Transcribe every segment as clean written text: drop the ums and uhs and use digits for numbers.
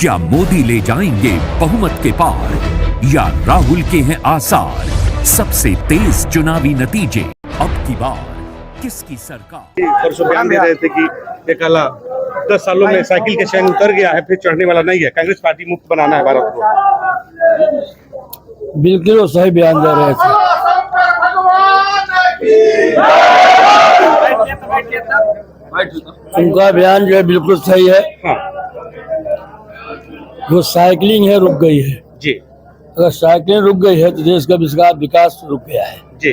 क्या मोदी ले जाएंगे बहुमत के पार या राहुल के हैं आसार? सबसे तेज चुनावी नतीजे अब की बार किसकी सरकार? परसों बयान दे रहे थे कि एक 10 सालों में साइकिल के चैन उतर गया है, फिर चढ़ने वाला नहीं है। कांग्रेस पार्टी मुक्त बनाना है भारत को। बिल्कुल सही बयान दे रहे थे। उनका बयान जो है बिल्कुल सही है। हाँ जो साइकिलिंग है रुक गई है जी अगर साइकिलिंग रुक गई है तो देश का विकास रुक गया है जी।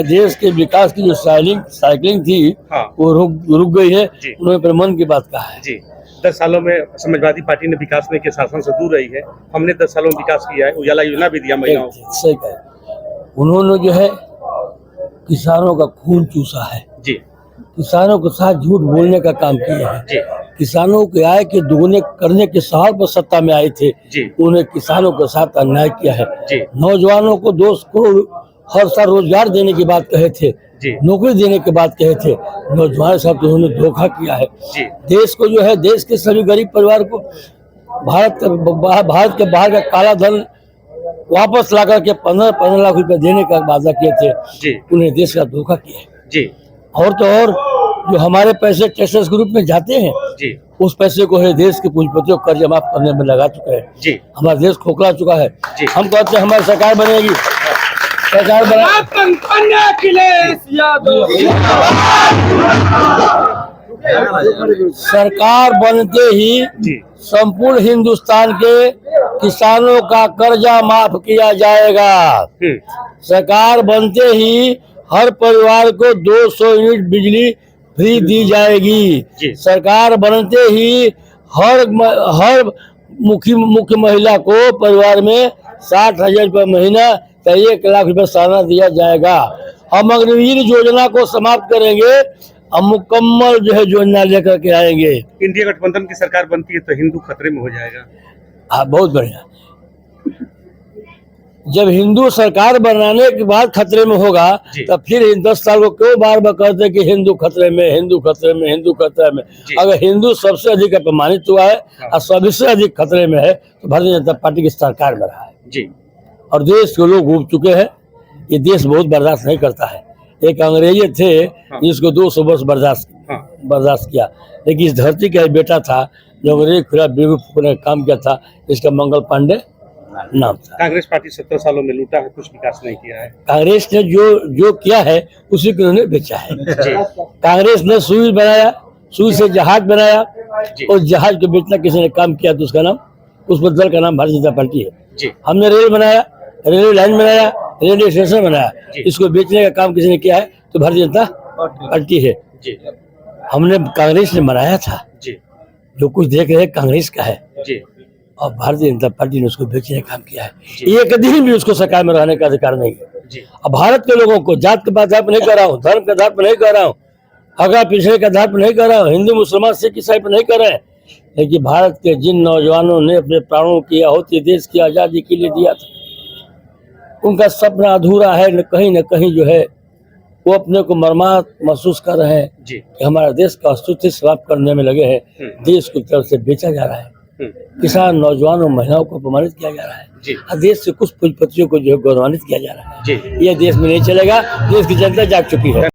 देश के विकास की जो साइकिलिंग थी हाँ। वो रुक गई है। जी। उन्होंने पर मन की बात कहा है जी 10 सालों में समाजवादी पार्टी ने विकास में के शासन से दूर रही है। हमने 10 सालों में विकास किया है, उजाला योजना भी दिया महिलाओं को। सही कहा। उन्होंने जो है किसानों का खून चूसा है, जी किसानों के साथ झूठ बोलने का काम किया है। जी किसानों के आय के दोगुने करने के सहार पर सत्ता में आए थे। जी उन्हें किसानों के साथ अन्याय किया है। जी नौजवानों को 2 करोड़ हर साल रोजगार देने की बात कहे थे, जी नौकरी देने की बात कहे थे। नौजवान साहब तो उन्होंने धोखा किया है। जी देश को जो है देश के सभी गरीब परिवार को भारत के बाहर का काला धन वापस ला करके 15 लाख रुपए देने का वादा किए थे। जी उन्हें देश का धोखा किया है। जी और तो और जो हमारे पैसे टैक्सेस ग्रुप में जाते हैं जी उस पैसे को है देश के पूंजीपतियों कर्ज माफ करने में लगा चुके हैं। जी हमारा देश खोखला चुका है। जी। हम कहते हैं हमारी सरकार बनेगी, सरकार सरकार बनते ही जी संपूर्ण हिंदुस्तान के किसानों का कर्जा माफ किया जाएगा। सरकार बनते ही हर परिवार को 200 यूनिट बिजली फ्री दी जाएगी। सरकार बनते ही हर मुख्य महिला को परिवार में 60,000 रुपये महीना तो 1 लाख रुपये सालाना दिया जाएगा। हम अग्निवीर योजना को समाप्त करेंगे, हम मुकम्मल जो है योजना लेकर के आएंगे। इंडिया गठबंधन की सरकार बनती है तो हिंदू खतरे में हो जाएगा। हाँ, बहुत बढ़िया। जब हिंदू सरकार बनाने के बाद खतरे में होगा तब फिर 10 साल को क्यों बार बार कहते कि हिंदू खतरे में, हिंदू खतरे में, हिंदू खतरे में। अगर हिंदू सबसे अधिक अपमानित हुआ है और सबसे अधिक खतरे में है तो भारतीय जनता पार्टी की सरकार में रहा है जी। और देश के लोग उब चुके हैं। ये देश बहुत बर्दाश्त नहीं करता है। एक अंग्रेजी थे जिसको 200 वर्ष बर्दाश्त किया, लेकिन इस धरती का एक बेटा था जो अंग्रेज के खिलाफ बिल्कुल काम किया था, इसका मंगल पांडे नाम था। कांग्रेस पार्टी 17 सालों में लूटा है, कुछ विकास नहीं किया है। कांग्रेस ने जो किया है उसी को उन्होंने बेचा है। कांग्रेस ने सुई बनाया, सुई से जहाज बनाया और जहाज को बेचना किसी ने काम किया तो उसका नाम, उस दल का नाम भारतीय जनता पार्टी है। हमने रेल बनाया, रेलवे लाइन बनाया, रेलवे स्टेशन बनाया, इसको बेचने का काम किसी ने किया है तो भारतीय जनता पार्टी है। हमने कांग्रेस ने बनाया था, जो कुछ देख रहे हैं कांग्रेस का है और भारतीय जनता पार्टी ने उसको बेचने का काम किया है। एक दिन भी उसको सरकार में रहने का अधिकार नहीं है। अब भारत के लोगों को जात के आधार पर नहीं कर रहा हूँ, धर्म के आधार पर नहीं कर रहा हूँ, अगर पिछड़े के आधार पर नहीं कर रहा हूँ, हिंदू मुसलमान सिख ईसाई पर नहीं कर रहे हैं, लेकिन भारत के जिन नौजवानों ने अपने प्राणों की आहुति देश की आजादी के लिए दिया था, उनका सपना अधूरा है। न कहीं जो है वो अपने को मर्माहत महसूस कर रहे हैं कि हमारा देश का अस्तित्व समाप्त करने में लगे हैं। देश की तरफ से बेचा जा रहा है, किसान, नौजवानों, महिलाओं को अपमानित किया जा रहा है और देश से कुछ पूंजीपतियों को जो है गौरवान्वित किया जा रहा है। ये देश में नहीं चलेगा। देश की जनता जाग चुकी है।